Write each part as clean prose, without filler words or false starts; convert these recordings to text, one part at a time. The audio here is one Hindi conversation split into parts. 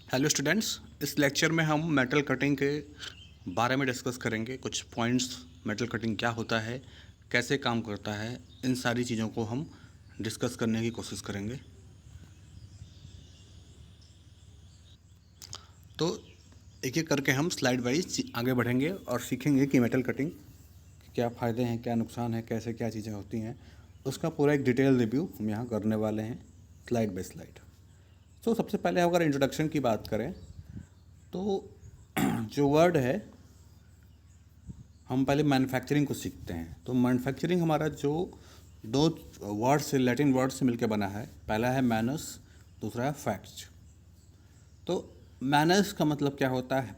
हेलो स्टूडेंट्स, इस लेक्चर में हम मेटल कटिंग के बारे में डिस्कस करेंगे। कुछ पॉइंट्स, मेटल कटिंग क्या होता है, कैसे काम करता है, इन सारी चीज़ों को हम डिस्कस करने की कोशिश करेंगे। तो एक एक करके हम स्लाइड वाइज आगे बढ़ेंगे और सीखेंगे कि मेटल कटिंग के क्या फ़ायदे हैं, क्या नुकसान है, कैसे क्या चीज़ें होती हैं। उसका पूरा एक डिटेल रिव्यू हम यहाँ करने वाले हैं, स्लाइड बाय स्लाइड। तो सबसे पहले अगर इंट्रोडक्शन की बात करें तो जो वर्ड है, हम पहले मैन्युफैक्चरिंग को सीखते हैं। तो मैन्युफैक्चरिंग हमारा जो दो वर्ड से, लैटिन वर्ड से मिलकर बना है। पहला है मैनस, दूसरा है फैक्ट्स। तो मैनस का मतलब क्या होता है?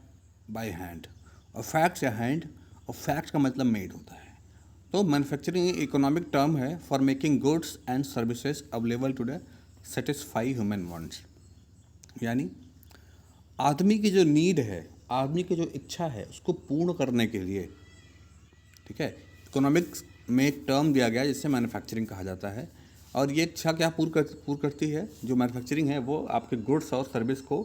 By hand. और फैक्ट्स या हैंड, और फैक्ट्स का मतलब मेड होता है। तो मैन्युफैक्चरिंग इकोनॉमिक टर्म है for making goods and services available to the satisfy human wants. यानी आदमी की जो नीड है, आदमी की जो इच्छा है, उसको पूर्ण करने के लिए, ठीक है, इकोनॉमिक्स में एक टर्म दिया गया है जिससे मैन्युफैक्चरिंग कहा जाता है। और ये इच्छा क्या पूर्ण करती है? जो मैन्युफैक्चरिंग है वो आपके गुड्स और सर्विस को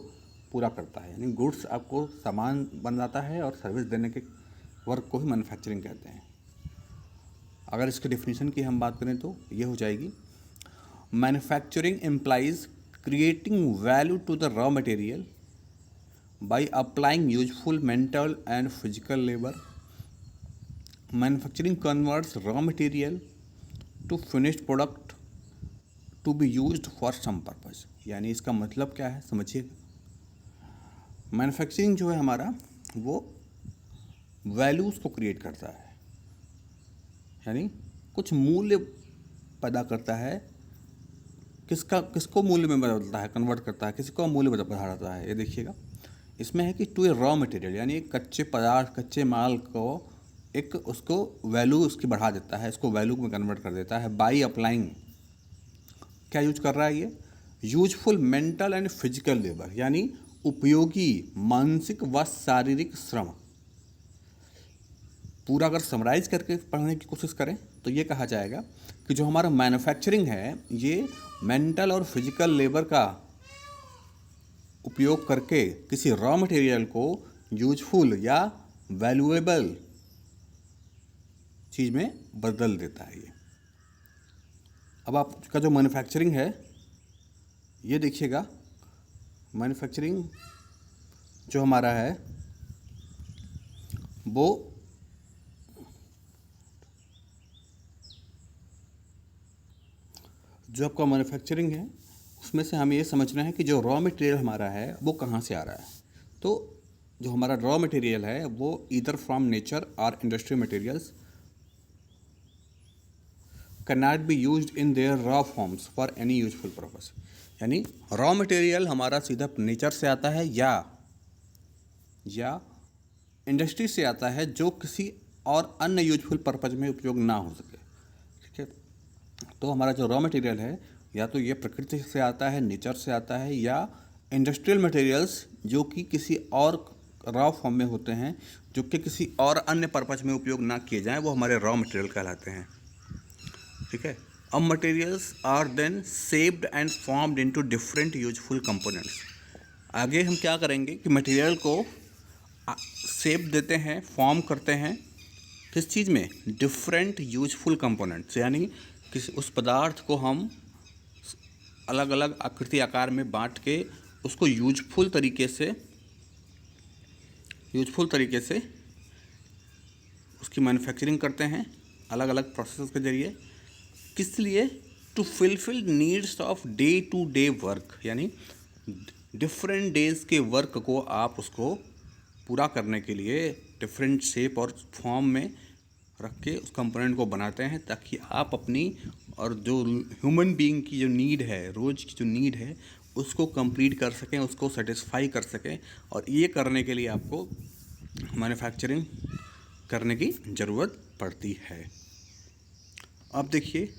पूरा करता है। यानी गुड्स आपको सामान बनाता है और सर्विस देने के वर्क को ही मैन्युफैक्चरिंग कहते हैं। अगर इसके डिफिनीशन की हम बात करें तो ये हो जाएगी, manufacturing employs creating value to the raw material by applying useful mental and physical labor. Manufacturing converts raw material to finished product to be used for some purpose. यानी इसका मतलब क्या है समझिए। मैन्युफैक्चरिंग जो है हमारा, वो वैल्यूज़ को क्रिएट करता है, यानी कुछ मूल्य पैदा करता है। किसको मूल्य में बदलता है, कन्वर्ट करता है, किसको मूल्य बढ़ाता है। ये देखिएगा, इसमें है कि टू ए रॉ मटेरियल, यानी एक कच्चे पदार्थ, कच्चे माल को एक उसको वैल्यू उसकी बढ़ा देता है, इसको वैल्यू में कन्वर्ट कर देता है। बाई अप्लाइंग, क्या यूज कर रहा है ये? Useful mental and physical labour, यानी उपयोगी मानसिक व शारीरिक श्रम। पूरा अगर समराइज करके पढ़ने की कोशिश करें तो ये कहा जाएगा कि जो हमारा मैन्युफैक्चरिंग है, ये मेंटल और फिजिकल लेबर का उपयोग करके किसी रॉ मटेरियल को यूजफुल या वैल्यूएबल चीज़ में बदल देता है ये। अब आपका जो मैन्युफैक्चरिंग है, ये देखिएगा, मैन्युफैक्चरिंग जो हमारा है वो जो आपका मैन्युफैक्चरिंग है उसमें से हमें ये समझना है कि जो रॉ मटेरियल हमारा है वो कहाँ से आ रहा है। तो जो हमारा रॉ मटेरियल है वो ईदर फ्रॉम नेचर और industry materials can not be used in their raw forms for any useful purpose. यानी रॉ मटेरियल हमारा सीधा नेचर से आता है या इंडस्ट्री से आता है, जो किसी और अन्य यूजफुल पर्पज में उपयोग ना हो सके। ठीक है, तो हमारा जो रॉ मटेरियल है, या तो ये प्रकृति से आता है, नेचर से आता है, या इंडस्ट्रियल मटेरियल्स जो कि किसी और रॉ फॉर्म में होते हैं, जो कि किसी और अन्य पर्पज में उपयोग ना किए जाएं, वो हमारे रॉ मटेरियल कहलाते हैं। ठीक है, अब materials are then shaped and formed into different useful components. आगे हम क्या करेंगे कि मटेरियल को शेप देते हैं, फॉर्म करते हैं, किस चीज़ में? Different useful components. यानी किसी उस पदार्थ को हम अलग अलग आकृति आकार में बांट के उसको यूजफुल तरीके से उसकी मैन्युफैक्चरिंग करते हैं अलग अलग प्रोसेस के जरिए। किस लिए? To fulfil needs of day to day work, यानी डिफरेंट डेज के वर्क को आप उसको पूरा करने के लिए डिफरेंट शेप और फॉर्म में रख के उस कंपोनेंट को बनाते हैं, ताकि आप अपनी और जो ह्यूमन बीइंग की जो नीड है, रोज़ की जो नीड है, उसको कंप्लीट कर सकें, उसको सेटिस्फाई कर सकें। और ये करने के लिए आपको मैन्युफैक्चरिंग करने की ज़रूरत पड़ती है। अब देखिए,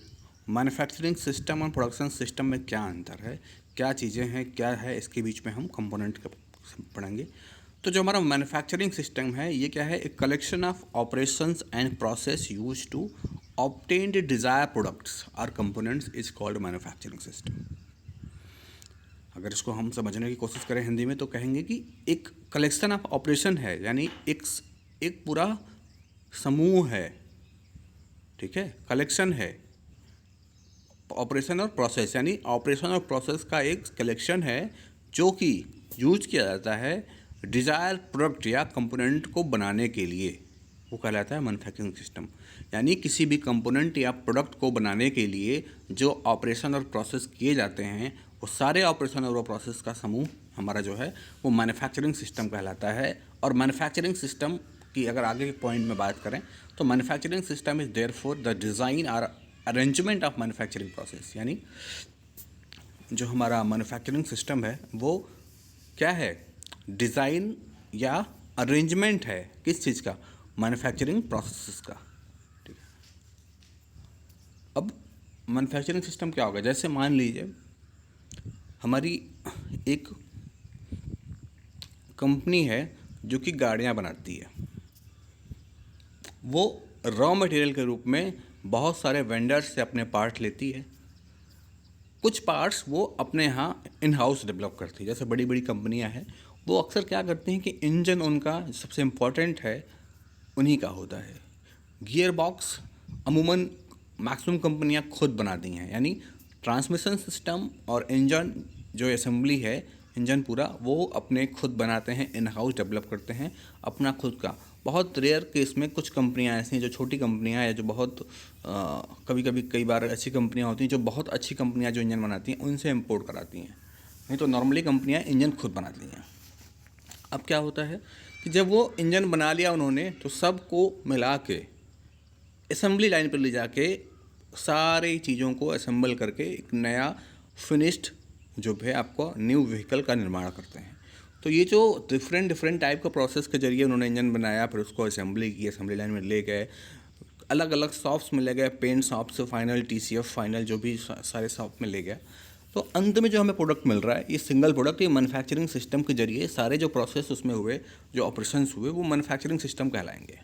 मैन्युफैक्चरिंग सिस्टम और प्रोडक्शन सिस्टम में क्या अंतर है, क्या चीज़ें हैं, क्या है, इसके बीच में हम कंपोनेंट पढ़ेंगे। तो जो हमारा मैन्युफैक्चरिंग सिस्टम है, ये क्या है? एक collection of operations and process use to obtain the desire products और components is called manufacturing system. अगर इसको हम समझने की कोशिश करें हिंदी में तो कहेंगे कि एक कलेक्शन ऑफ ऑपरेशन है, यानी एक पूरा समूह है, ठीक है, कलेक्शन है। ऑपरेशन और प्रोसेस, यानी ऑपरेशन और प्रोसेस का एक कलेक्शन है जो कि यूज किया जाता है डिज़ायर प्रोडक्ट या कंपोनेंट को बनाने के लिए, वो कहलाता है मैन्युफैक्चरिंग सिस्टम। यानी किसी भी कंपोनेंट या प्रोडक्ट को बनाने के लिए जो ऑपरेशन और प्रोसेस किए जाते हैं, वो सारे ऑपरेशन और प्रोसेस का समूह हमारा जो है वो मैन्युफैक्चरिंग सिस्टम कहलाता है। और मैन्युफैक्चरिंग सिस्टम की अगर आगे के पॉइंट में बात करें तो manufacturing system is therefore the design और अरेंजमेंट ऑफ मैन्युफैक्चरिंग प्रोसेस। यानी जो हमारा मैन्युफैक्चरिंग सिस्टम है वो क्या है, डिज़ाइन या अरेंजमेंट है किस चीज़ का, मैन्युफैक्चरिंग प्रोसेस का, ठीक है। अब मैन्युफैक्चरिंग सिस्टम क्या होगा, जैसे मान लीजिए हमारी एक कंपनी है जो कि गाड़ियाँ बनाती है, वो रॉ मटेरियल के रूप में बहुत सारे वेंडर्स से अपने पार्ट लेती है। कुछ पार्ट्स वो अपने यहाँ इन हाउस डेवलप करती है। जैसे बड़ी बड़ी कंपनियां हैं वो अक्सर क्या करती हैं कि इंजन उनका सबसे इम्पॉर्टेंट है, उन्हीं का होता है। गियर बॉक्स अमूमन मैक्सिमम कंपनियां खुद बनाती हैं, यानी ट्रांसमिशन सिस्टम और इंजन जो असेंबली है, इंजन पूरा वो अपने खुद बनाते हैं, इन हाउस डेवलप करते हैं अपना खुद का। बहुत रेयर केस में कुछ कंपनियां ऐसी हैं जो छोटी कंपनियां या जो बहुत कई बार ऐसी कंपनियां होती हैं जो बहुत अच्छी कंपनियां जो इंजन बनाती हैं उनसे इंपोर्ट कराती हैं, नहीं तो नॉर्मली कंपनियां इंजन खुद बनाती हैं। अब क्या होता है कि जब वो इंजन बना लिया उन्होंने तो सबको मिला के असेंबली लाइन पर ले जाके सारी चीज़ों को असेंबल करके एक नया फिनिश्ड जो है आपको न्यू व्हीकल का निर्माण करते हैं। तो ये जो डिफरेंट टाइप का प्रोसेस के जरिए उन्होंने इंजन बनाया, फिर उसको असेंबली की, असेंबली लाइन में ले गए, अलग अलग शॉप्स में ले गए, पेंट शॉप से फाइनल TCF फाइनल जो भी सारे शॉप में ले गया, तो अंत में जो हमें प्रोडक्ट मिल रहा है ये सिंगल प्रोडक्ट, ये मैन्युफैक्चरिंग सिस्टम के जरिए सारे जो प्रोसेस उसमें हुए, जो ऑपरेशंस हुए, वो मैन्युफैक्चरिंग सिस्टम कहलाएंगे,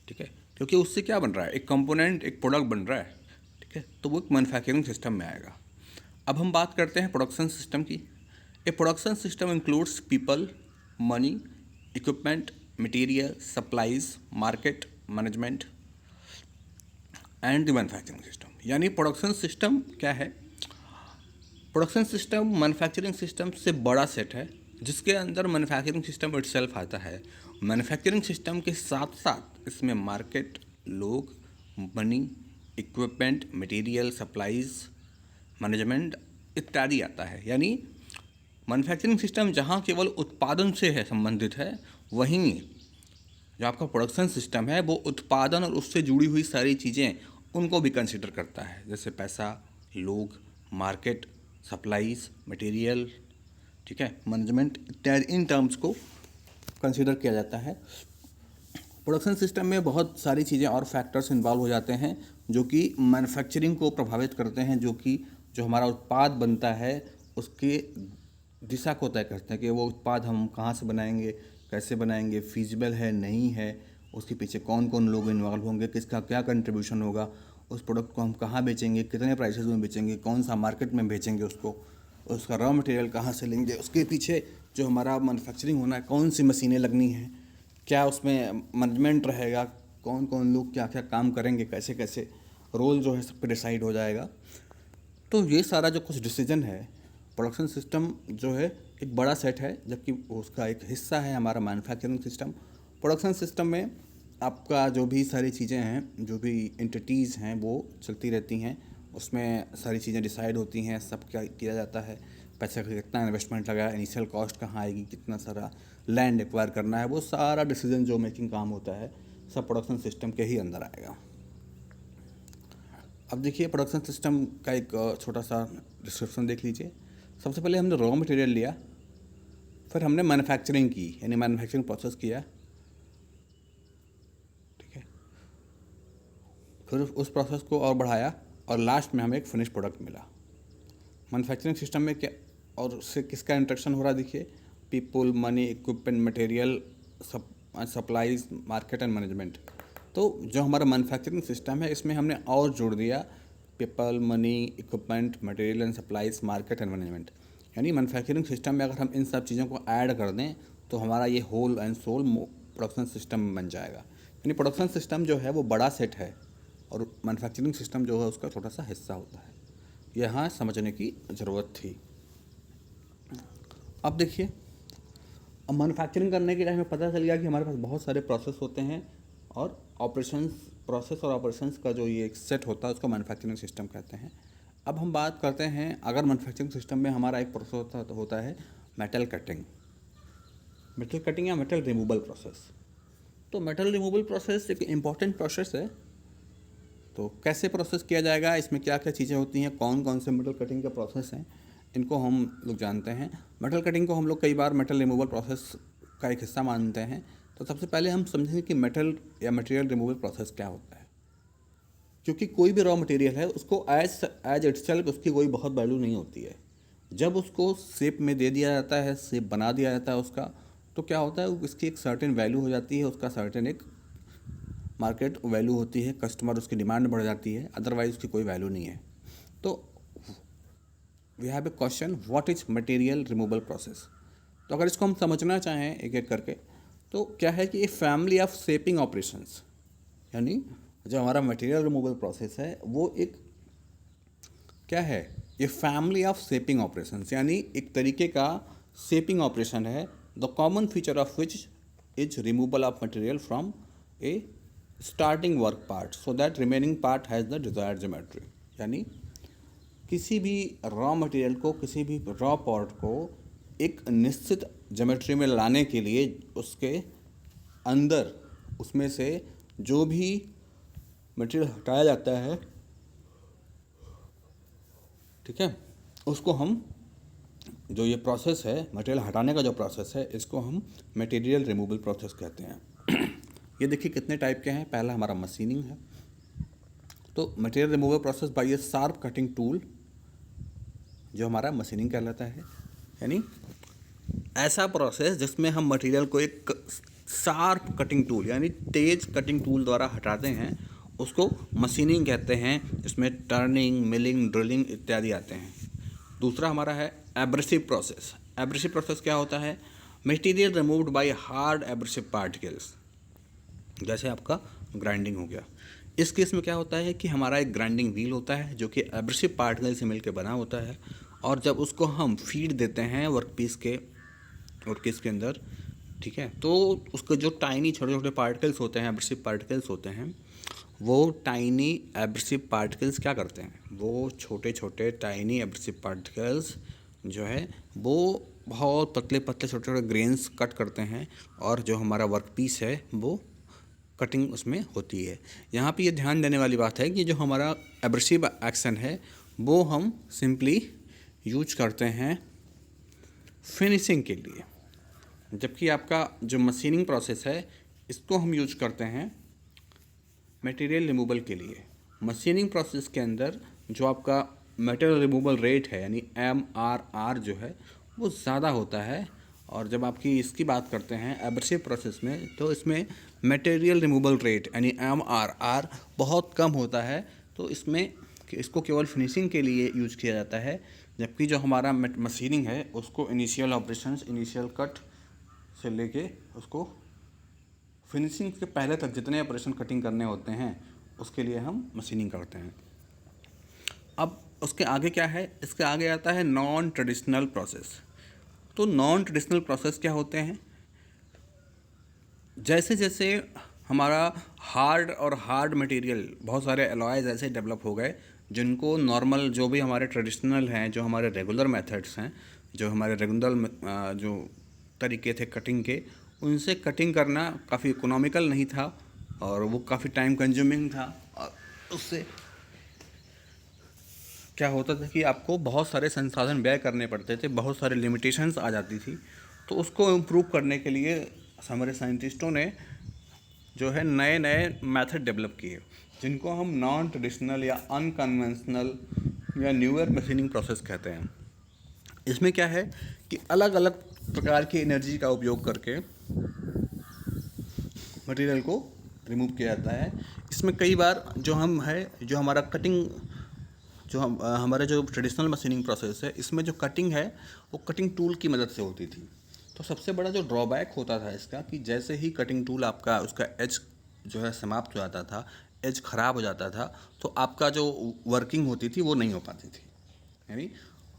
ठीक है। क्योंकि उससे क्या बन रहा है, एक कंपोनेंट, एक प्रोडक्ट बन रहा है, ठीक है, तो वो एक मैन्युफैक्चरिंग सिस्टम में आएगा। अब हम बात करते हैं प्रोडक्शन सिस्टम की। A production system includes people, money, equipment, material, supplies, market, management and the manufacturing system. यानी प्रोडक्शन सिस्टम क्या है, प्रोडक्शन सिस्टम मैन्युफैक्चरिंग सिस्टम से बड़ा सेट है जिसके अंदर मैन्युफैक्चरिंग सिस्टम इटसेल्फ आता है। मैन्युफैक्चरिंग सिस्टम के साथ साथ इसमें मार्केट, लोग, money, equipment, material, supplies, management इत्यादि आता है। यानी मैन्युफैक्चरिंग सिस्टम जहाँ केवल उत्पादन से है संबंधित है, वहीं जो आपका प्रोडक्शन सिस्टम है वो उत्पादन और उससे जुड़ी हुई सारी चीज़ें उनको भी कंसिडर करता है, जैसे पैसा, लोग, मार्केट, सप्लाईज, मटेरियल, ठीक है, मैनेजमेंट इत्यादि, इन टर्म्स को कंसिडर किया जाता है। प्रोडक्शन सिस्टम में बहुत सारी चीज़ें और फैक्टर्स इन्वॉल्व हो जाते हैं जो कि मैन्युफैक्चरिंग को प्रभावित करते हैं, जो कि जो हमारा उत्पाद बनता है उसके दिशा को तय करते हैं कि वो उत्पाद हम कहाँ से बनाएंगे, कैसे बनाएंगे, फीजिबल है नहीं है, उसके पीछे कौन कौन लोग इन्वॉल्व होंगे, किसका क्या कंट्रीब्यूशन होगा, उस प्रोडक्ट को हम कहाँ बेचेंगे, कितने प्राइसेस में बेचेंगे, कौन सा मार्केट में बेचेंगे उसको, उसका रॉ मटेरियल कहाँ से लेंगे, उसके पीछे जो हमारा मैन्युफैक्चरिंग होना है कौन सी मशीनें लगनी हैं, क्या उसमें मैनेजमेंट रहेगा, कौन कौन लोग क्या क्या काम करेंगे, कैसे कैसे रोल जो है सब पे डिसाइड हो जाएगा। तो ये सारा जो कुछ डिसीजन है, प्रोडक्शन सिस्टम जो है एक बड़ा सेट है, जबकि उसका एक हिस्सा है हमारा मैन्युफैक्चरिंग सिस्टम। प्रोडक्शन सिस्टम में आपका जो भी सारी चीज़ें हैं, जो भी एंटिटीज़ हैं वो चलती रहती हैं, उसमें सारी चीज़ें डिसाइड होती हैं, सब क्या किया जाता है, पैसा का कितना इन्वेस्टमेंट लगा, इनिशियल कॉस्ट कहाँ आएगी, कितना सारा लैंड एक्वायर करना है, वो सारा डिसीजन जो मेकिंग काम होता है सब प्रोडक्शन सिस्टम के ही अंदर आएगा। अब देखिए प्रोडक्शन सिस्टम का एक छोटा सा डिस्क्रिप्शन देख लीजिए। सबसे पहले हमने रॉ मटेरियल लिया, फिर हमने मैन्युफैक्चरिंग की, यानी मैन्युफैक्चरिंग प्रोसेस किया, ठीक है, फिर उस प्रोसेस को और बढ़ाया और लास्ट में हमें एक फिनिश प्रोडक्ट मिला। मैन्युफैक्चरिंग सिस्टम में क्या और उससे किसका इंटरेक्शन हो रहा है, देखिए, people, money, equipment, material, supplies, market and management. तो जो हमारा मैन्युफैक्चरिंग सिस्टम है इसमें हमने और जोड़ दिया people, money, equipment, material and supplies, market and management. यानी मैन्युफैक्चरिंग सिस्टम में अगर हम इन सब चीज़ों को ऐड कर दें तो हमारा ये whole and sole production system बन जाएगा। यानी प्रोडक्शन सिस्टम जो है वो बड़ा सेट है और मैन्युफैक्चरिंग सिस्टम जो है उसका छोटा सा हिस्सा होता है। यहाँ समझने की ज़रूरत थी। अब देखिए, अब मैन्युफैक्चरिंग करने के लिए हमें पता चल गया कि हमारे पास बहुत सारे प्रोसेस होते हैं और प्रोसेस और ऑपरेशंस का जो ये एक सेट होता है उसको मैन्युफैक्चरिंग सिस्टम कहते हैं। अब हम बात करते हैं, अगर मैन्युफैक्चरिंग सिस्टम में हमारा एक प्रोसेस होता है मेटल कटिंग या मेटल रिमूवल प्रोसेस। तो मेटल रिमूवल प्रोसेस एक इम्पॉर्टेंट प्रोसेस है। तो कैसे प्रोसेस किया जाएगा, इसमें क्या क्या चीज़ें होती हैं, कौन कौन से मेटल कटिंग के प्रोसेस हैं, इनको हम लोग जानते हैं। मेटल कटिंग को हम लोग कई बार मेटल रिमूवल प्रोसेस का एक हिस्सा मानते हैं। तो सबसे पहले हम समझेंगे कि मेटल या मटेरियल रिमूवल प्रोसेस क्या होता है। क्योंकि कोई भी रॉ मटेरियल है उसको एज इटसेल्फ उसकी कोई बहुत वैल्यू नहीं होती है। जब उसको शेप में दे दिया जाता है, शेप बना दिया जाता है उसका, तो क्या होता है, उसकी एक सर्टेन वैल्यू हो जाती है, उसका सर्टेन एक मार्केट वैल्यू होती है, कस्टमर उसकी डिमांड बढ़ जाती है, अदरवाइज उसकी कोई वैल्यू नहीं है। तो we have a question, what is material removal process. तो अगर इसको हम समझना चाहें एक एक करके, तो क्या है कि ये फैमिली ऑफ शेपिंग ऑपरेशंस, यानी जो हमारा मटेरियल रिमूवल प्रोसेस है वो एक क्या है, ये फैमिली ऑफ शेपिंग ऑपरेशंस, यानी एक तरीके का शेपिंग ऑपरेशन है। The common feature of which is removal of material from A starting work part so that remaining part has the desired geometry. यानी किसी भी रॉ मटेरियल को, किसी भी रॉ पार्ट को एक निश्चित ज्योमेट्री में लाने के लिए उसके अंदर उसमें से जो भी मटेरियल हटाया जाता है, ठीक है, उसको हम, जो ये प्रोसेस है मटेरियल हटाने का जो प्रोसेस है, इसको हम मटेरियल रिमूवल प्रोसेस कहते हैं। ये देखिए कितने टाइप के हैं। पहला हमारा मशीनिंग है। तो material removal process by A sharp cutting tool, जो हमारा मशीनिंग कहलाता है। यानी ऐसा प्रोसेस जिसमें हम मटेरियल को एक शार्प कटिंग टूल यानी तेज कटिंग टूल द्वारा हटाते हैं, उसको मशीनिंग कहते हैं। इसमें टर्निंग, मिलिंग, ड्रिलिंग इत्यादि आते हैं। दूसरा हमारा है एब्रेसिव प्रोसेस। एब्रेसिव प्रोसेस क्या होता है, material removed by hard abrasive particles, जैसे आपका ग्राइंडिंग हो गया। इस केस में क्या होता है कि हमारा एक ग्राइंडिंग व्हील होता है जो कि एब्रेसिव पार्टिकल से मिलकर बना होता है, और जब उसको हम फीड देते हैं वर्कपीस के अंदर, ठीक है, तो उसके जो टाइनी छोटे छोटे पार्टिकल्स होते हैं, एब्रेसिव पार्टिकल्स होते हैं, वो टाइनी एब्रेसिव पार्टिकल्स क्या करते हैं, वो छोटे छोटे टाइनी एब्रेसिव पार्टिकल्स जो है वो बहुत पतले पतले छोटे छोटे ग्रेन्स कट करते हैं, और जो हमारा वर्कपीस है वो कटिंग उसमें होती है। यहाँ पे ये ध्यान देने वाली बात है कि जो हमारा एब्रेसिव एक्शन है वो हम सिंपली यूज करते हैं फिनिशिंग के लिए, जबकि आपका जो मशीनिंग प्रोसेस है इसको हम यूज करते हैं मटेरियल रिमूवल के लिए। मशीनिंग प्रोसेस के अंदर जो आपका मटेरियल रिमूवल रेट है यानी MRR जो है वो ज़्यादा होता है, और जब आपकी इसकी बात करते हैं एब्रेसिव प्रोसेस में, तो इसमें मटेरियल रिमूवल रेट यानी MRR बहुत कम होता है। तो इसमें इसको केवल फिनिशिंग के लिए यूज किया जाता है, जबकि जो हमारा मशीनिंग है उसको इनिशियल ऑपरेशंस, इनिशियल कट से लेके उसको फिनिशिंग के पहले तक जितने ऑपरेशन कटिंग करने होते हैं उसके लिए हम मशीनिंग करते हैं। अब उसके आगे क्या है, इसके आगे आता है नॉन ट्रेडिशनल प्रोसेस। तो नॉन ट्रेडिशनल प्रोसेस क्या होते हैं, जैसे जैसे हमारा हार्ड मटेरियल, बहुत सारे अलॉयज ऐसे डेवलप हो गए जिनको नॉर्मल, जो भी हमारे ट्रेडिशनल हैं, जो हमारे रेगुलर मेथड्स हैं, जो हमारे रेगुलर जो तरीके थे कटिंग के, उनसे कटिंग करना काफ़ी इकोनॉमिकल नहीं था और वो काफ़ी टाइम कंज्यूमिंग था, और उससे क्या होता था कि आपको बहुत सारे संसाधन व्यय करने पड़ते थे, बहुत सारे लिमिटेशंस आ जाती थी। तो उसको इम्प्रूव करने के लिए हमारे साइंटिस्टों ने जो है नए नए मेथड डेवलप किए, जिनको हम नॉन ट्रेडिशनल या अनकन्वेंशनल या न्यूअर मशीनिंग प्रोसेस कहते हैं। इसमें क्या है कि अलग अलग प्रकार की एनर्जी का उपयोग करके मटेरियल को रिमूव किया जाता है। इसमें कई बार जो हमारा कटिंग जो हमारे जो ट्रेडिशनल मशीनिंग प्रोसेस है, इसमें जो कटिंग है वो कटिंग टूल की मदद से होती थी। तो सबसे बड़ा जो ड्रॉबैक होता था इसका कि जैसे ही कटिंग टूल आपका उसका एज जो है समाप्त हो जाता था, एज ख़राब हो जाता था, तो आपका जो वर्किंग होती थी वो नहीं हो पाती थी। यानी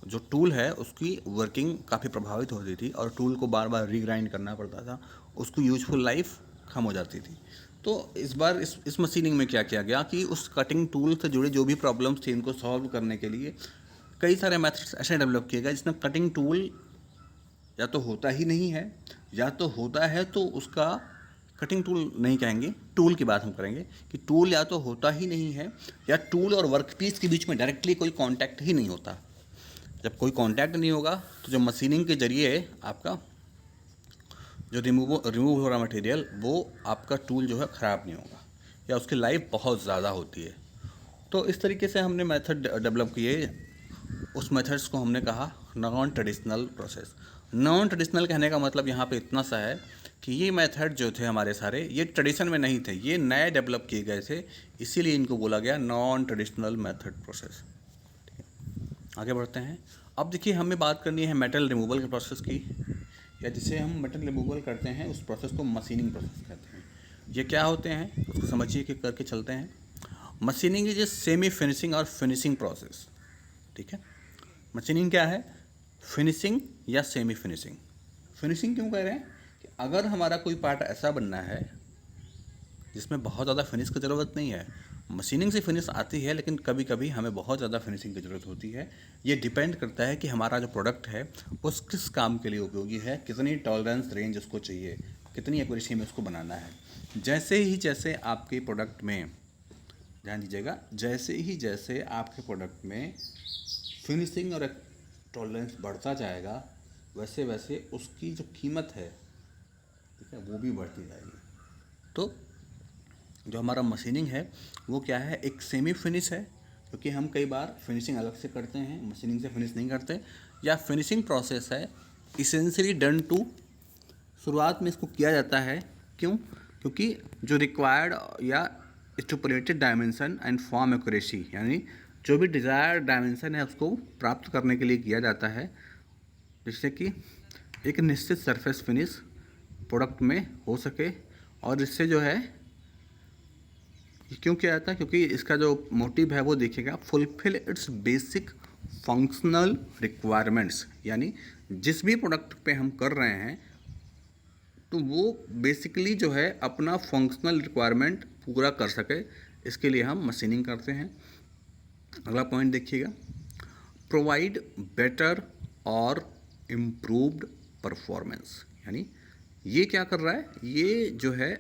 जो टूल है उसकी वर्किंग काफ़ी प्रभावित होती थी और टूल को बार बार रीग्राइंड करना पड़ता था, उसकी यूजफुल लाइफ कम हो जाती थी। तो इस बार इस मशीनिंग में क्या किया गया कि उस कटिंग टूल से जुड़े जो भी प्रॉब्लम्स थी इनको सॉल्व करने के लिए कई सारे मेथड्स ऐसे डेवलप किए गए जिसमें कटिंग टूल या तो होता ही नहीं है, या तो होता है तो उसका कटिंग टूल नहीं कहेंगे, टूल की बात हम करेंगे कि टूल या तो होता ही नहीं है या टूल और वर्कपीस के बीच में डायरेक्टली कोई कांटेक्ट ही नहीं होता। जब कोई कांटेक्ट नहीं होगा तो जो मशीनिंग के जरिए आपका जो रिमूव हो रहा मटेरियल वो आपका टूल जो है ख़राब नहीं होगा या उसकी लाइफ बहुत ज़्यादा होती है। तो इस तरीके से हमने मेथड डेवलप किए। उस मेथड्स को हमने कहा non traditional process. Non traditional कहने का मतलब यहाँ पे इतना सा है कि ये मेथड जो थे हमारे सारे ये ट्रेडिशन में नहीं थे, ये नए डेवलप किए गए थे, इसीलिए इनको बोला गया नॉन ट्रेडिशनल मेथड प्रोसेस। आगे बढ़ते हैं। अब देखिए हमें बात करनी है मेटल रिमूवल के प्रोसेस की, या जिसे हम मेटल रिमूवल करते हैं उस प्रोसेस को मशीनिंग प्रोसेस कहते हैं। ये क्या होते हैं उसको समझिए कि करके चलते हैं। Machining is a semi finishing और फिनिशिंग प्रोसेस। ठीक है, मशीनिंग क्या है? फिनिशिंग या सेमी फिनिशिंग। फिनिशिंग क्यों कह रहे हैं कि अगर हमारा कोई पार्ट ऐसा बनना है जिसमें बहुत ज़्यादा फिनिश की ज़रूरत नहीं है, मशीनिंग से फिनिश आती है लेकिन कभी कभी हमें बहुत ज़्यादा फिनिशिंग की ज़रूरत होती है। ये डिपेंड करता है कि हमारा जो प्रोडक्ट है वो किस काम के लिए उपयोगी है, कितनी टॉलरेंस रेंज उसको चाहिए, कितनी एक्यूरेसी में उसको बनाना है। जैसे आपके प्रोडक्ट में, ध्यान दीजिएगा, जैसे आपके प्रोडक्ट में फिनिशिंग और टॉलरेंस बढ़ता जाएगा वैसे वैसे उसकी जो कीमत है, ठीक है, वो भी बढ़ती जाएगी। तो जो हमारा मशीनिंग है वो क्या है? एक सेमी फिनिश है, क्योंकि हम कई बार फिनिशिंग अलग से करते हैं, मशीनिंग से फिनिश नहीं करते। या फिनिशिंग प्रोसेस है इसेंशियली डन टू, शुरुआत में इसको किया जाता है। क्यों? क्योंकि जो रिक्वायर्ड या stipulated dimension and form accuracy, यानी जो भी डिज़ायर्ड डायमेंशन है उसको प्राप्त करने के लिए किया जाता है, जिससे कि एक निश्चित सरफेस फिनिश प्रोडक्ट में हो सके। और इससे जो है क्यों किया जाता है? क्योंकि इसका जो मोटिव है वो देखिएगा, fulfil it's basic functional requirements, यानी जिस भी प्रोडक्ट पे हम कर रहे हैं तो वो बेसिकली जो है अपना फंक्शनल रिक्वायरमेंट पूरा कर सके, इसके लिए हम मशीनिंग करते हैं। अगला पॉइंट देखिएगा, प्रोवाइड बेटर और इम्प्रूव्ड परफॉर्मेंस, यानी ये क्या कर रहा है? ये जो है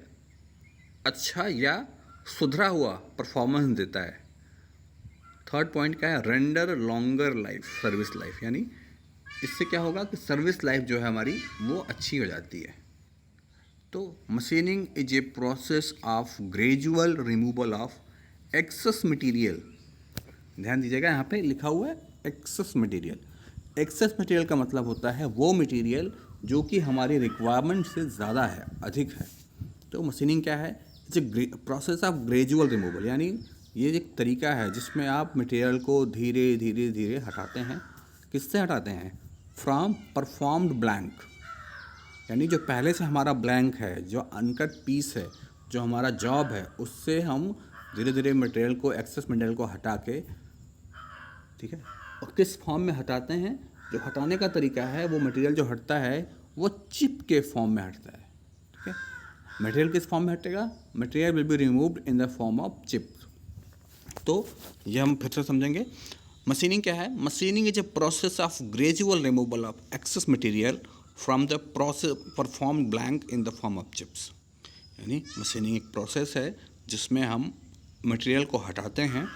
अच्छा या सुधरा हुआ परफॉर्मेंस देता है। थर्ड पॉइंट क्या है? Render longer life service life, यानी इससे क्या होगा कि सर्विस लाइफ जो है हमारी वो अच्छी हो जाती है। तो machining is a process of gradual removal of excess material. ध्यान दीजिएगा, यहाँ पे लिखा हुआ है एक्सेस मटेरियल। एक्सेस मटेरियल का मतलब होता है वो मटेरियल जो कि हमारी रिक्वायरमेंट से ज़्यादा है, अधिक है। तो मशीनिंग क्या है? It's a process of gradual removal, यानी ये एक तरीका है जिसमें आप मटेरियल को धीरे धीरे धीरे हटाते हैं। किससे हटाते हैं? फ्रॉम परफॉर्म्ड ब्लैंक, यानी जो पहले से हमारा ब्लैंक है, जो अनकट पीस है, जो हमारा जॉब है, उससे हम धीरे धीरे मटेरियल को, एक्सेस मटेरियल को हटा के, ठीक है, और किस फॉर्म में हटाते हैं? जो हटाने का तरीका है वो मटेरियल जो हटता है वो चिप के फॉर्म में हटता है। ठीक है, मटेरियल किस फॉर्म में हटेगा? Material will be removed in the form of chip. तो ये हम फिर से समझेंगे। मशीनिंग क्या है? Machining is a process of gradual removal of excess material from the process perform blank in the form of chips, यानी मशीनिंग एक प्रोसेस है जिसमें हम मटेरियल को हटाते हैं।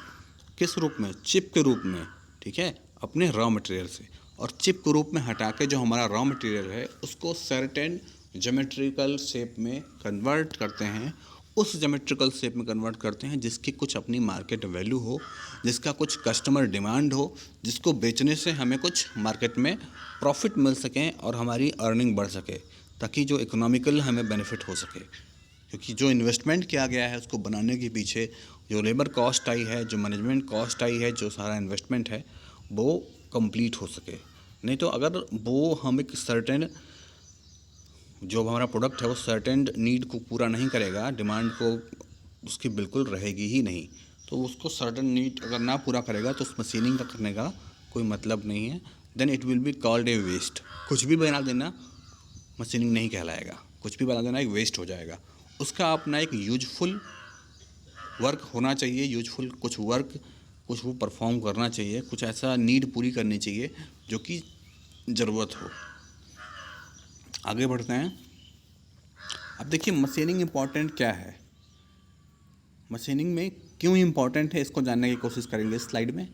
किस रूप में? चिप के रूप में, ठीक है, अपने रॉ मटेरियल से। और चिप के रूप में हटा के जो हमारा रॉ मटेरियल है उसको सर्टेन ज्योमेट्रिकल शेप में कन्वर्ट करते हैं। उस ज्योमेट्रिकल शेप में कन्वर्ट करते हैं जिसकी कुछ अपनी मार्केट वैल्यू हो, जिसका कुछ कस्टमर डिमांड हो, जिसको बेचने से हमें कुछ मार्केट में प्रॉफिट मिल सकें और हमारी अर्निंग बढ़ सके, ताकि जो इकोनॉमिकल हमें बेनिफिट हो सके। क्योंकि जो इन्वेस्टमेंट किया गया है उसको बनाने के पीछे जो लेबर कॉस्ट आई है, जो मैनेजमेंट कॉस्ट आई है, जो सारा इन्वेस्टमेंट है वो कंप्लीट हो सके। नहीं तो अगर वो हम एक सर्टेन जो हमारा प्रोडक्ट है वो सर्टेन नीड को पूरा नहीं करेगा, डिमांड को उसकी बिल्कुल रहेगी ही नहीं, तो उसको सर्टेन नीड अगर ना पूरा करेगा तो उस मशीनिंग का करने का कोई मतलब नहीं है। Then it will be called a waste. कुछ भी बना देना मशीनिंग नहीं कहलाएगा, कुछ भी बना देना एक वेस्ट हो जाएगा। उसका अपना एक यूजफुल वर्क होना चाहिए, यूजफुल कुछ वर्क कुछ वो परफॉर्म करना चाहिए, कुछ ऐसा नीड पूरी करनी चाहिए जो कि ज़रूरत हो। आगे बढ़ते हैं। अब देखिए मशीनिंग इम्पॉर्टेंट क्या है, मशीनिंग में क्यों इम्पॉर्टेंट है इसको जानने की कोशिश करेंगे इस स्लाइड में।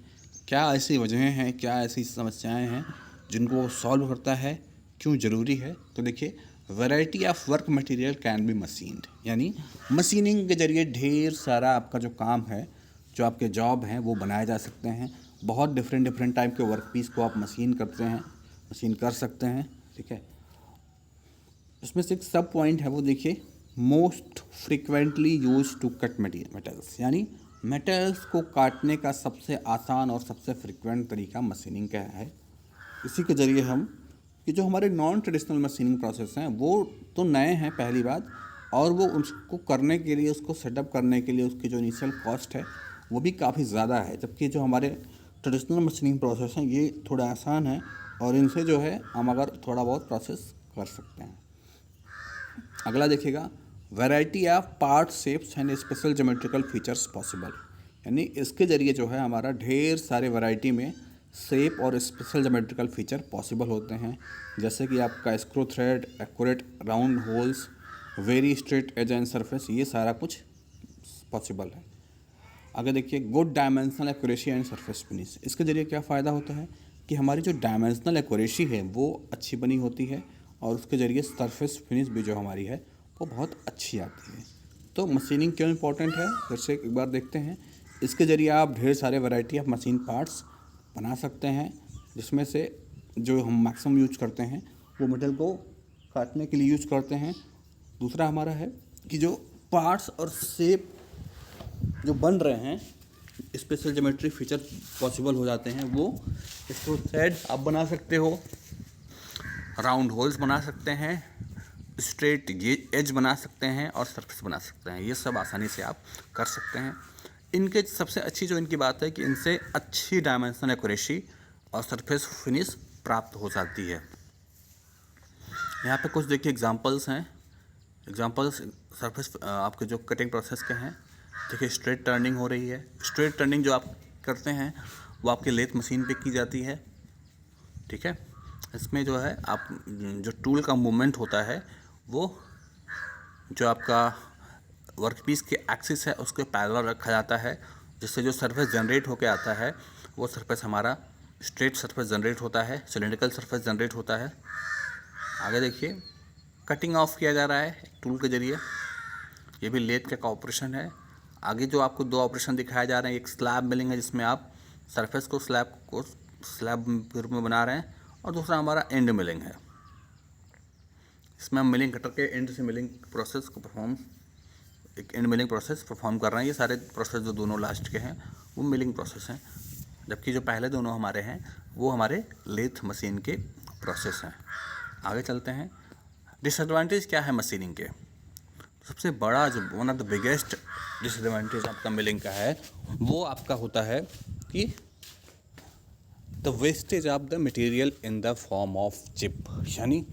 क्या ऐसी वजहें हैं, क्या ऐसी समस्याएं हैं जिनको वो सॉल्व करता है, क्यों ज़रूरी है। तो देखिए variety of work material can be machined, यानी मशीनिंग के जरिए ढेर सारा आपका जो काम है, जो आपके जॉब हैं वो बनाए जा सकते हैं। बहुत डिफरेंट टाइप के वर्क पीस को आप मशीन कर सकते हैं। ठीक है, इसमें से एक सब पॉइंट है वो देखिए, most frequently use to cut metals, यानी मेटल्स को काटने का सबसे आसान और सबसे फ्रिक्वेंट तरीका मशीनिंग का है। इसी के ज़रिए हम कि जो हमारे नॉन ट्रेडिशनल मशीनिंग प्रोसेस हैं वो तो नए हैं पहली बात, और वो उसको करने के लिए, उसको सेटअप करने के लिए उसकी जो इनिशियल कॉस्ट है वो भी काफ़ी ज़्यादा है, जबकि जो हमारे ट्रेडिशनल मशीनिंग प्रोसेस हैं ये थोड़ा आसान है और इनसे जो है हम अगर थोड़ा बहुत प्रोसेस कर सकते हैं। अगला देखिएगा, variety of part shapes and special geometrical features possible, यानी इसके ज़रिए जो है हमारा ढेर सारे वैरायटी में शेप और स्पेशल ज्योमेट्रिकल फीचर पॉसिबल होते हैं, जैसे कि आपका screw thread, accurate round holes, very straight edge and surface, ये सारा कुछ पॉसिबल है। आगे देखिए, good dimensional accuracy and surface finish, इसके ज़रिए क्या फ़ायदा होता है कि हमारी जो डायमेंशनल एक्यूरेसी है वो अच्छी बनी होती है और उसके ज़रिए सरफेस फिनिश भी जो हमारी है वो बहुत अच्छी आती है। तो मशीनिंग क्यों इम्पोर्टेंट है फिर से एक बार देखते हैं। इसके ज़रिए आप ढेर सारे वैरायटी ऑफ मशीन पार्ट्स बना सकते हैं, जिसमें से जो हम मैक्सिमम यूज करते हैं वो मेटल को काटने के लिए यूज करते हैं। दूसरा हमारा है कि जो पार्ट्स और शेप जो बन रहे हैं, स्पेशल ज्योमेट्री फीचर पॉसिबल हो जाते हैं। वो स्क्रू थ्रेड आप बना सकते हो, राउंड होल्स बना सकते हैं, स्ट्रेट एज बना सकते हैं और सरफेस बना सकते हैं। ये सब आसानी से आप कर सकते हैं। इनके सबसे अच्छी जो इनकी बात है कि इनसे अच्छी डायमेंशनल एक्यूरेसी और सरफेस फिनिश प्राप्त हो जाती है। यहाँ पे कुछ देखिए एग्जांपल्स हैं। एग्जांपल्स सरफेस आपके जो कटिंग प्रोसेस के हैं। देखिए स्ट्रेट टर्निंग हो रही है। स्ट्रेट टर्निंग जो आप करते हैं वो आपके लेथ मशीन पे की जाती है। ठीक है, इसमें जो है आप जो टूल का मूवमेंट होता है वो जो आपका वर्कपीस के एक्सिस है उसके पैरेलल रखा जाता है, जिससे जो सरफेस जनरेट होकर आता है वो सरफेस हमारा स्ट्रेट सरफेस जनरेट होता है, सिलेंड्रिकल सरफेस जनरेट होता है। आगे देखिए, कटिंग ऑफ किया जा रहा है टूल के ज़रिए, ये भी लेथ का ऑपरेशन है। आगे जो आपको दो ऑपरेशन दिखाए जा रहे हैं, एक स्लैब मिलिंग है जिसमें आप सरफेस को स्लैब के रूप में बना रहे हैं, और दूसरा हमारा एंड मिलिंग है। इसमें हम मिलिंग कटर के एंड से मिलिंग प्रोसेस को एक एंड मिलिंग प्रोसेस परफॉर्म कर रहे हैं। ये सारे प्रोसेस जो दोनों लास्ट के हैं वो मिलिंग प्रोसेस हैं, जबकि जो पहले दोनों हमारे हैं वो हमारे लेथ मशीन के प्रोसेस हैं। आगे चलते हैं। डिसएडवांटेज क्या है मशीनिंग के? सबसे बड़ा जो one of the biggest disadvantage आपका मिलिंग का है वो आपका होता है कि the wastage of the material in the form of chip, यानी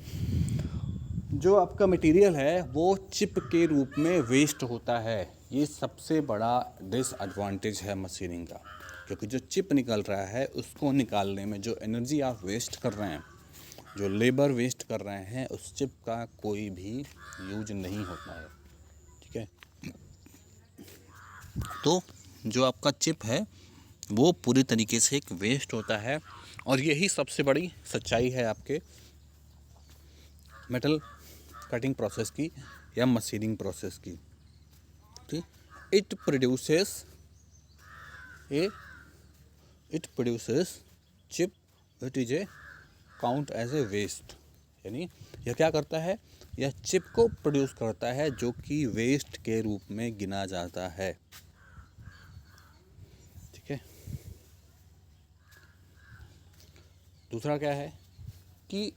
जो आपका मटेरियल है वो चिप के रूप में वेस्ट होता है। ये सबसे बड़ा डिसएडवांटेज है मशीनिंग का, क्योंकि जो चिप निकल रहा है उसको निकालने में जो एनर्जी आप वेस्ट कर रहे हैं, जो लेबर वेस्ट कर रहे हैं, उस चिप का कोई भी यूज नहीं होता है। ठीक है, तो जो आपका चिप है वो पूरी तरीके से एक वेस्ट होता है, और यही सबसे बड़ी सच्चाई है आपके मेटल कटिंग प्रोसेस की या मशीनिंग प्रोसेस की। ठीक, it produces chip which is a count as a waste, यानी यह क्या करता है, यह चिप को प्रोड्यूस करता है जो कि वेस्ट के रूप में गिना जाता है। दूसरा क्या है कि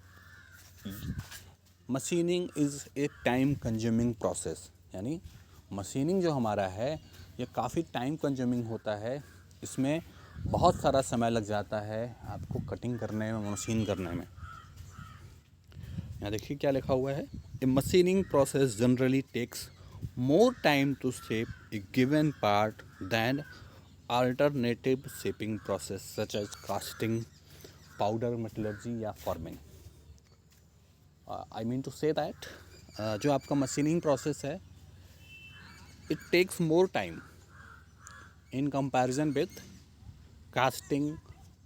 machining is a time consuming process, यानी मशीनिंग जो हमारा है ये काफ़ी टाइम कंज्यूमिंग होता है। इसमें बहुत सारा समय लग जाता है आपको कटिंग करने में, मशीन करने में। यहाँ देखिए क्या लिखा हुआ है, a machining process generally takes more time to shape a given part than alternative shaping process such as casting, powder metallurgy या forming. I mean to say that जो आपका मशीनिंग प्रोसेस है it takes more time in comparison with casting,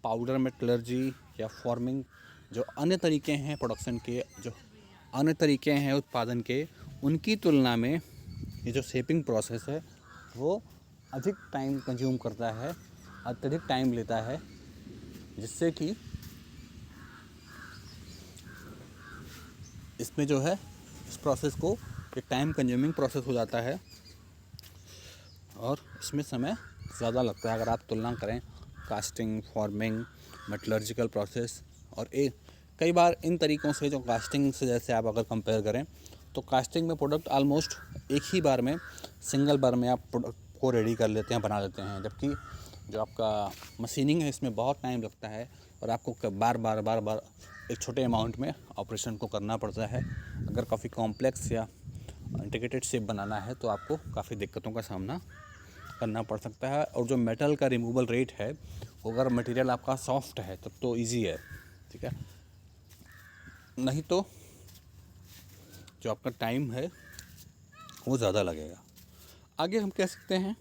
powder metallurgy या फॉर्मिंग। जो अन्य तरीके हैं प्रोडक्शन के, जो अन्य तरीके हैं उत्पादन के, उनकी तुलना में ये जो शेपिंग प्रोसेस है वो अधिक टाइम कंज्यूम करता है, अत्यधिक टाइम लेता है, जिससे कि इसमें जो है इस प्रोसेस को एक टाइम कंज्यूमिंग प्रोसेस हो जाता है और इसमें समय ज़्यादा लगता है। अगर आप तुलना करें कास्टिंग, फॉर्मिंग, मेटलर्जिकल प्रोसेस और कई बार इन तरीक़ों से, जो कास्टिंग से जैसे आप अगर कंपेयर करें तो कास्टिंग में प्रोडक्ट ऑलमोस्ट एक ही बार में, सिंगल बार में आप प्रोडक्ट को रेडी कर लेते हैं, बना लेते हैं। जबकि जो आपका मशीनिंग है इसमें बहुत टाइम लगता है और आपको बार बार एक छोटे अमाउंट में ऑपरेशन को करना पड़ता है। अगर काफ़ी कॉम्प्लेक्स या इंटीग्रेटेड शेप बनाना है तो आपको काफ़ी दिक्कतों का सामना करना पड़ सकता है। और जो मेटल का रिमूवल रेट है, अगर मटेरियल आपका सॉफ्ट है तब तो इजी है, ठीक है, नहीं तो जो आपका टाइम है वो ज़्यादा लगेगा। आगे हम कह सकते हैं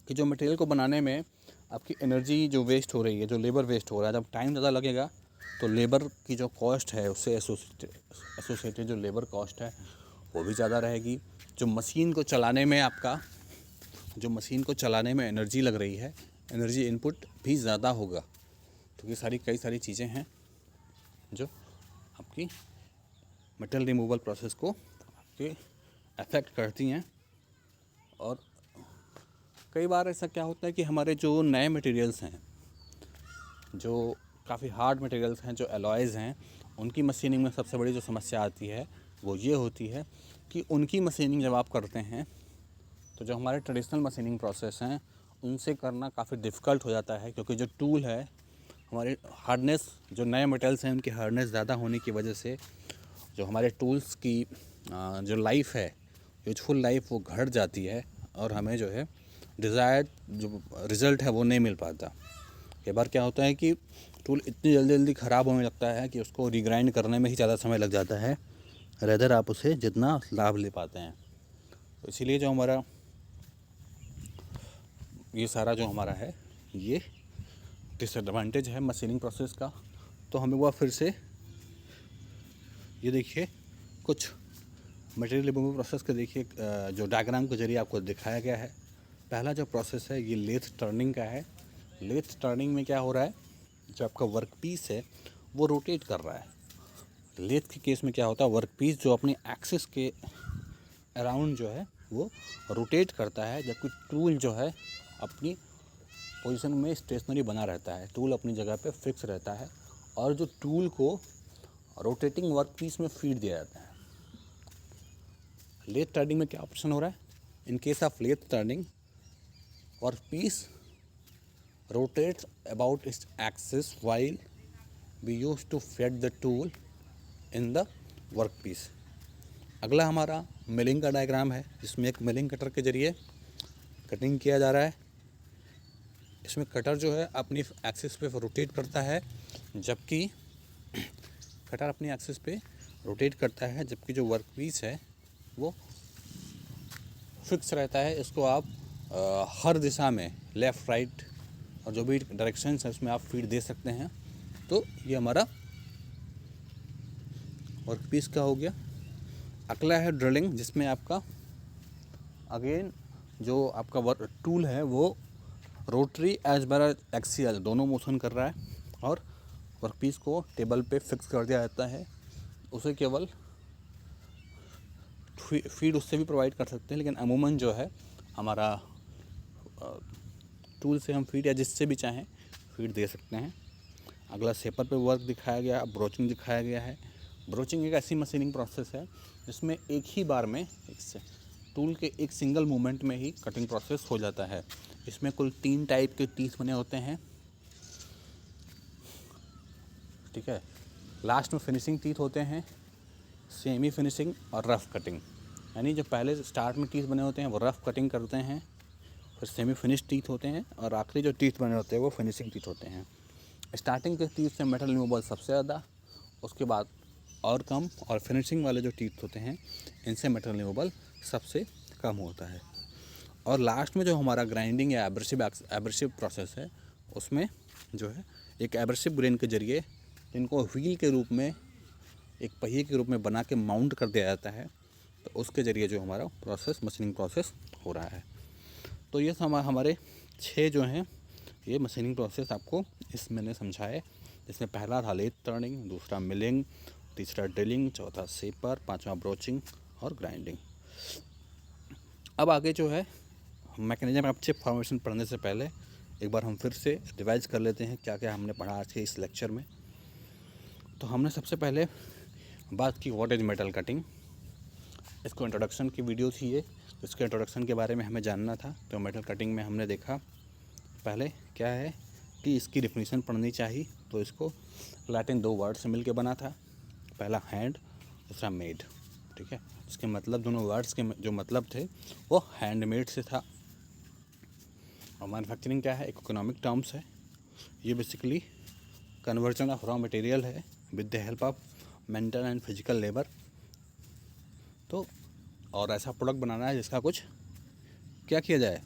कि जो मटेरियल को बनाने में आपकी एनर्जी जो वेस्ट हो रही है, जो लेबर वेस्ट हो रहा है, जब टाइम ज़्यादा लगेगा तो लेबर की जो कॉस्ट है उससे एसोसिएटेड जो लेबर कॉस्ट है वो भी ज़्यादा रहेगी। जो मशीन को चलाने में आपका, जो मशीन को चलाने में एनर्जी लग रही है, एनर्जी इनपुट भी ज़्यादा होगा। तो ये कई सारी चीज़ें हैं जो आपकी मेटल रिमूवल प्रोसेस को आपके अफेक्ट करती हैं। और कई बार ऐसा क्या होता है कि हमारे जो नए मटेरियल्स हैं, जो काफ़ी हार्ड मटेरियल्स हैं, जो एलॉयज़ हैं, उनकी मशीनिंग में सबसे बड़ी जो समस्या आती है वो ये होती है कि उनकी मशीनिंग जब आप करते हैं तो जो हमारे ट्रेडिशनल मशीनिंग प्रोसेस हैं उनसे करना काफ़ी डिफ़िकल्ट हो जाता है, क्योंकि जो टूल है हमारे हार्डनेस, जो नए मटेरियल्स हैं उनकी हार्डनेस ज़्यादा होने की वजह से जो हमारे टूल्स की जो लाइफ है, यूजफुल लाइफ, वो घट जाती है और हमें जो है डिज़ायर्ड जो रिज़ल्ट है वो नहीं मिल पाता। कई बार क्या होता है कि टूल इतनी जल्दी ख़राब होने लगता है कि उसको रिग्राइंड करने में ही ज़्यादा समय लग जाता है, रेदर आप उसे जितना लाभ ले पाते हैं। तो इसीलिए जो हमारा ये सारा जो हमारा है ये डिसएडवांटेज है मशीनिंग प्रोसेस का। तो हमें वह फिर से ये देखिए कुछ मटेरियल रिमूवल प्रोसेस के देखिए जो डायग्राम के जरिए आपको दिखाया गया है। पहला जो प्रोसेस है ये लेथ टर्निंग का है। लेथ टर्निंग में क्या हो रहा है, जो आपका वर्क पीस है वो रोटेट कर रहा है। लेथ के केस में क्या होता है, वर्क पीस जो अपनी एक्सिस के अराउंड जो है वो रोटेट करता है, जबकि टूल जो है अपनी पोजीशन में स्टेशनरी बना रहता है, टूल अपनी जगह पे फिक्स रहता है और जो टूल को रोटेटिंग वर्क पीस में फीड दिया जाता है। लेथ टर्निंग में क्या ऑप्शन हो रहा है, in case of lathe turning work piece rotates about its axis while we used to feed the tool in the workpiece। अगला हमारा मिलिंग का डायग्राम है, जिसमें एक मिलिंग कटर के जरिए कटिंग किया जा रहा है। इसमें कटर जो है अपनी एक्सिस पे रोटेट करता है, जबकि कटर अपनी एक्सिस पे रोटेट करता है, जबकि जो वर्कपीस है वो फिक्स रहता है। इसको आप हर दिशा में लेफ़्ट राइट और जो भी डायरेक्शंस है उसमें आप फीड दे सकते हैं। तो ये हमारा वर्कपीस का हो गया। अगला है ड्रिलिंग, जिसमें आपका अगेन जो आपका टूल है वो rotary as well as axial दोनों मोशन कर रहा है और वर्कपीस को टेबल पे फिक्स कर दिया जाता है। उसे केवल फीड उससे भी प्रोवाइड कर सकते हैं, लेकिन अमूमन जो है हमारा टूल से हम फीड या जिससे भी चाहें फीड दे सकते हैं। अगला शेपर पे वर्क दिखाया गया, अब ब्रोचिंग दिखाया गया है। ब्रोचिंग एक ऐसी मशीनिंग प्रोसेस है जिसमें एक ही बार में टूल के एक सिंगल मूवमेंट में ही कटिंग प्रोसेस हो जाता है। इसमें कुल 3 टाइप के टीथ बने होते हैं, ठीक है। लास्ट में फिनिशिंग टीथ होते हैं, सेमी फिनिशिंग और रफ़ कटिंग। यानी जो पहले स्टार्ट में टीथ बने होते हैं वो रफ़ कटिंग करते हैं, फिर सेमी फिनिश टीथ होते हैं, और आखिरी जो टीथ बने होते हैं वो फिनिशिंग टीथ होते हैं। स्टार्टिंग के टीथ से मेटल रिमूवल सबसे ज़्यादा, उसके बाद और कम, और फिनिशिंग वाले जो टीथ होते हैं इनसे मेटल रिमूवल सबसे कम होता है। और लास्ट में जो हमारा ग्राइंडिंग या एब्रेसिव प्रोसेस है, उसमें जो है एक एब्रेसिव ग्रेन के जरिए इनको व्हील के रूप में, एक पहिए के रूप में बना के माउंट कर दिया जाता है, तो उसके ज़रिए जो हमारा प्रोसेस, मशीनिंग प्रोसेस हो रहा है। तो ये हमारे 6 जो हैं ये मशीनिंग प्रोसेस आपको इस मैंने समझाए, जिसमें पहला था लेथ टर्निंग, दूसरा मिलिंग, तीसरा ड्रिलिंग, चौथा शेपर, पांचवा ब्रोचिंग और ग्राइंडिंग। अब आगे जो है मैकेनिज्म ऑफ चिप फॉर्मेशन पढ़ने से पहले एक बार हम फिर से रिवाइज कर लेते हैं क्या क्या हमने पढ़ा आज के इस लेक्चर में। तो हमने सबसे पहले बात की व्हाट इज मेटल कटिंग। इसको इंट्रोडक्शन की वीडियो थी ये, इसके इंट्रोडक्शन के बारे में हमें जानना था। तो मेटल कटिंग में हमने देखा पहले क्या है कि इसकी डेफिनेशन पढ़नी चाहिए। तो इसको लैटिन 2 वर्ड से मिलके बना था, पहला हैंड, दूसरा मेड, ठीक है। इसके मतलब दोनों वर्ड्स के जो मतलब थे वो हैंडमेड से था। और मैन्युफैक्चरिंग क्या है, एक इकोनॉमिक टर्म्स है। ये basically conversion of raw material है with the help of mental and physical labour. तो और ऐसा प्रोडक्ट बनाना है जिसका कुछ क्या किया जाए,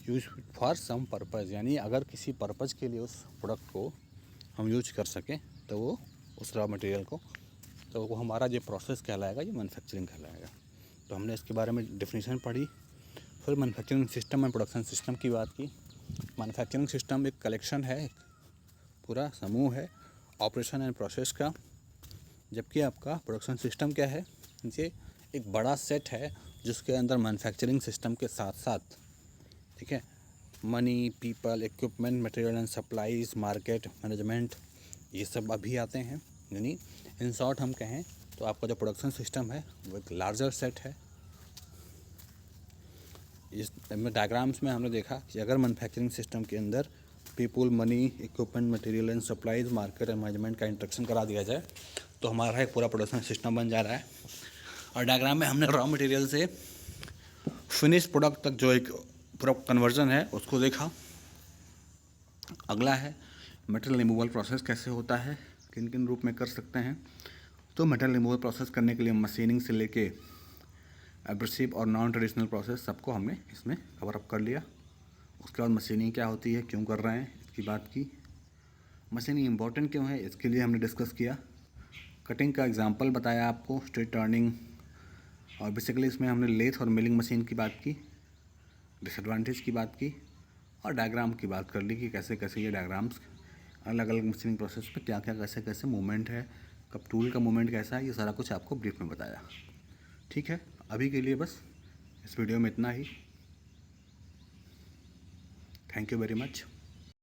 यूज फॉर सम पर्पज़, यानी अगर किसी पर्पज़ के लिए उस प्रोडक्ट को हम यूज कर सकें तो वो उस रॉ मटेरियल को, तो वो हमारा जो प्रोसेस कहलाएगा, ये मैन्युफैक्चरिंग कहलाएगा। तो हमने इसके बारे में डेफिनेशन पढ़ी, फिर manufacturing system and production system की बात की। मैन्युफैक्चरिंग सिस्टम एक कलेक्शन है, पूरा समूह है ऑपरेशन एंड प्रोसेस का, जबकि आपका प्रोडक्शन सिस्टम क्या है, ये एक बड़ा सेट है जिसके अंदर मैन्युफैक्चरिंग सिस्टम के साथ साथ, ठीक है, money, people, equipment, material and supplies, market management, ये सब अभी आते हैं। यानी इन शॉर्ट हम कहें तो आपका जो प्रोडक्शन सिस्टम है वो एक लार्जर सेट है। इस डायग्राम्स में हमने देखा कि अगर मैन्युफैक्चरिंग सिस्टम के अंदर people, money, equipment, material and supplies, market and management का इंट्रोडक्शन करा दिया जाए तो हमारा एक पूरा प्रोडक्शन सिस्टम बन जा रहा है। और डायग्राम में हमने रॉ मटेरियल से फिनिश प्रोडक्ट तक जो एक पूरा कन्वर्जन है उसको देखा। अगला है मेटल रिमूवल प्रोसेस कैसे होता है, किन किन रूप में कर सकते हैं। तो मेटल रिमूवल प्रोसेस करने के लिए मशीनिंग से लेके एब्रेसिव और नॉन ट्रेडिशनल प्रोसेस सबको हमने इसमें कवर अप कर लिया। उसके बाद मशीनिंग क्या होती है, क्यों कर रहे हैं, इसकी बात की। मशीनिंग इम्पॉर्टेंट क्यों है, इसके लिए हमने डिस्कस किया। कटिंग का एग्जांपल बताया आपको, स्ट्रेट टर्निंग, और बेसिकली इसमें हमने लेथ और मिलिंग मशीन की बात की, डिसएडवांटेज की बात की, और डायग्राम की बात कर ली कि कैसे कैसे ये डायग्राम्स अलग अलग मशीनिंग प्रोसेस पे क्या क्या कैसे कैसे मूवमेंट है, कब टूल का मूवमेंट कैसा है, ये सारा कुछ आपको ब्रीफ में बताया। ठीक है, अभी के लिए बस इस वीडियो में इतना ही। Thank you very much.